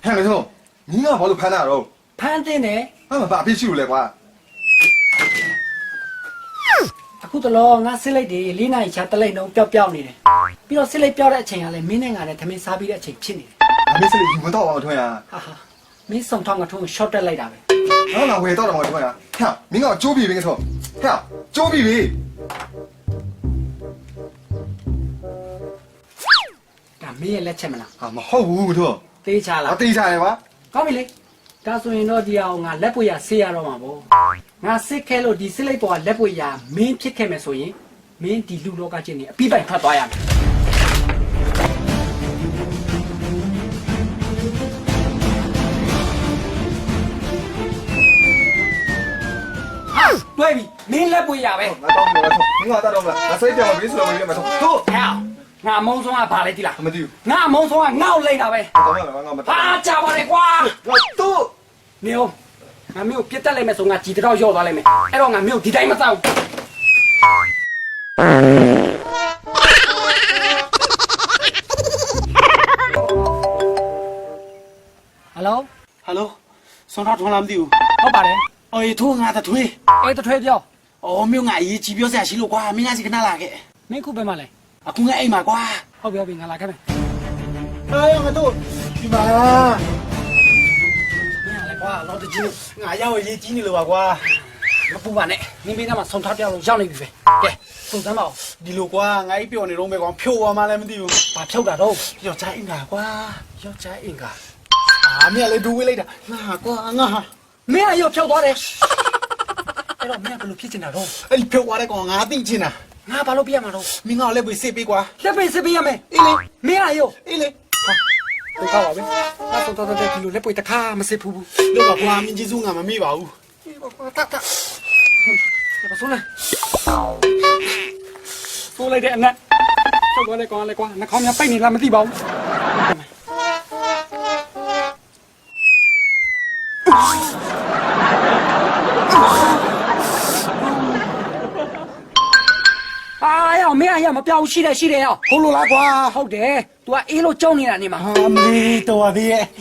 ဟဲ့လေဆုံးမင်းကဘာလို့ဖမ်းတာတော့ ဖမ်းတဲ့နဲ့ ဟာမဘာဖြစ်ရှိလို့လဲကွာ အခုတလောငါစစ်လိုက်တွေ၄နိုင်ချာတလိုက်လုံးပျောက်ပျောက်နေတယ်ပြီးတော့စစ်လိုက်ပျောက်တဲ့အချိန်ကလည်းမင်းနဲ့ငါနဲ့သမင်းစားပြီးတဲ့အချိန်ဖြစ်နေတယ် အမေစလေးဒီမတော့အောင်ထွန်းရ ဟာဟာမင်းစုံထောင်းကထုံး short တက်လိုက်တာပဲ နောက်လာဝယ်တော့တော့ထွန်းရဟဲ့မင်းကကျိုးပြီမင်းဆုံးဟဲ့ကျိုးပြီ ဒါမင်းရဲ့လက်ချက်မလား ဟာမဟုတ်ဘူးထွန်း သေးချလား အသေးချာရကွာ ကောင်းပြီလေဒါဆိုရင်တော့ဒီအောင်ငါလက်ပွေရဆေးရတော့မှာပေါ့ငါစစ်ခဲလို့ဒီစစ်လိုက်ပေါ်ကလက်ပွေရမင်းဖြစ်ခဲ့မယ်ဆိုရင်မင်းဒီလူလောကချင်းနေအပြီးပိုင်ဖတ်သွားရမယ်တွေ့ပြီမင်းလက်ပွေရပဲ ငါတော့မလို့ထွန်းမင်းကတော့မလားငါစိတ်ပြောင်းမပြီးဆိုတော့မင်းမထွန်းတို့ ဟဲ့ငါအမုံဆုံးကဘာလဲတိလား မသိဘူး ငါအမုံဆုံးကငေါ့လိုက်တာပဲ တော့ငါမ ဟာကြပါလေကွာ တို့ နေအောင်ငါမျိုးပြတ်တက်လိုက်မယ်ဆိုငါကြည်တော့ရောက်သွားလိုက်မယ်အဲ့တော့ငါမျိုးဒီတိုင်းမစောင့်ဟယ်လို ဟယ်လိုဆွမ်းထားထွန်းလားမသိဘူး ဟုတ်ပါတယ် အော်ထိုးငါတထွေး အဲ့တထွေးပြော အော်မြို့ငါအရေးကြီးပြောစရာရှိလို့ကွာမင်းကစီခဏလာခဲ့ မင်းခုပဲမလဲ အခုငါအိမ်မှာကွာ ဟုတ်ပြီဟုတ်ပြီငါလာခဲ့မယ် အေးငါတို့ဒီမှာ မင်းကလည်းကွာ တော့တကြီးငါရောက်အရေးကြီးနေလို့ပါကွာ မပူပါနဲ့မင်းဘေးနားမှာဆုံထားပြောင်းလို့ရောက်နေပြီပဲကဲစုံစမ်းပါဦး ဒီလိုကွာငါ့ပျော်နေတော့မယ်ကွာဖြို့သွားမှလည်းမသိဘူး ဘာဖြုတ်တာတော့ ယောက်ျားအင်္ဂါကွာယောက်ျားအင်္ဂါမင်းလည်းဒူဝေးလိုက်တာငါကွာငါ မင်းကရောဖြုတ်သွားတယ်အဲ့တော့မင်းကဘယ်လိုဖြစ်ချင်တာတော့ အဲ့ဒီဖြို့သွားတဲ့ကောင်ငါသိချင်တာ ငါဘာလို့ပြရမှာတော့ မင်းကလည်းပဲစစ်ပေးကွာ လက်ပိတ်စစ်ပေးရမယ် အေးလေ မင်းကရော အေးလေ ဟုတ်ကောက်ပါပဲငါဆုံးတော့တဲ့ဒီလိုလက်ပွေတစ်ခါမစစ်ဘူးဘူး လို့ပါကွာမင်းကျေးဇူးငါမမေ့ပါဘူး တတ်ဘာဆုံးလဲဆိုလိုက်တဲ့အနက်ထုတ်သွားလိုက်ကွာလေကွာနှာခေါင်းများပိတ်နေလားမသိပါဘူးအာရောမင်းအရာမပြောင်းရှိတယ်ရော ဟုတ်လို့လားကွာ ဟုတ်တယ် तू ကအေးလို့ကြောက်နေတာနေမှာ ဟာမလေးတော်သေးရဲ့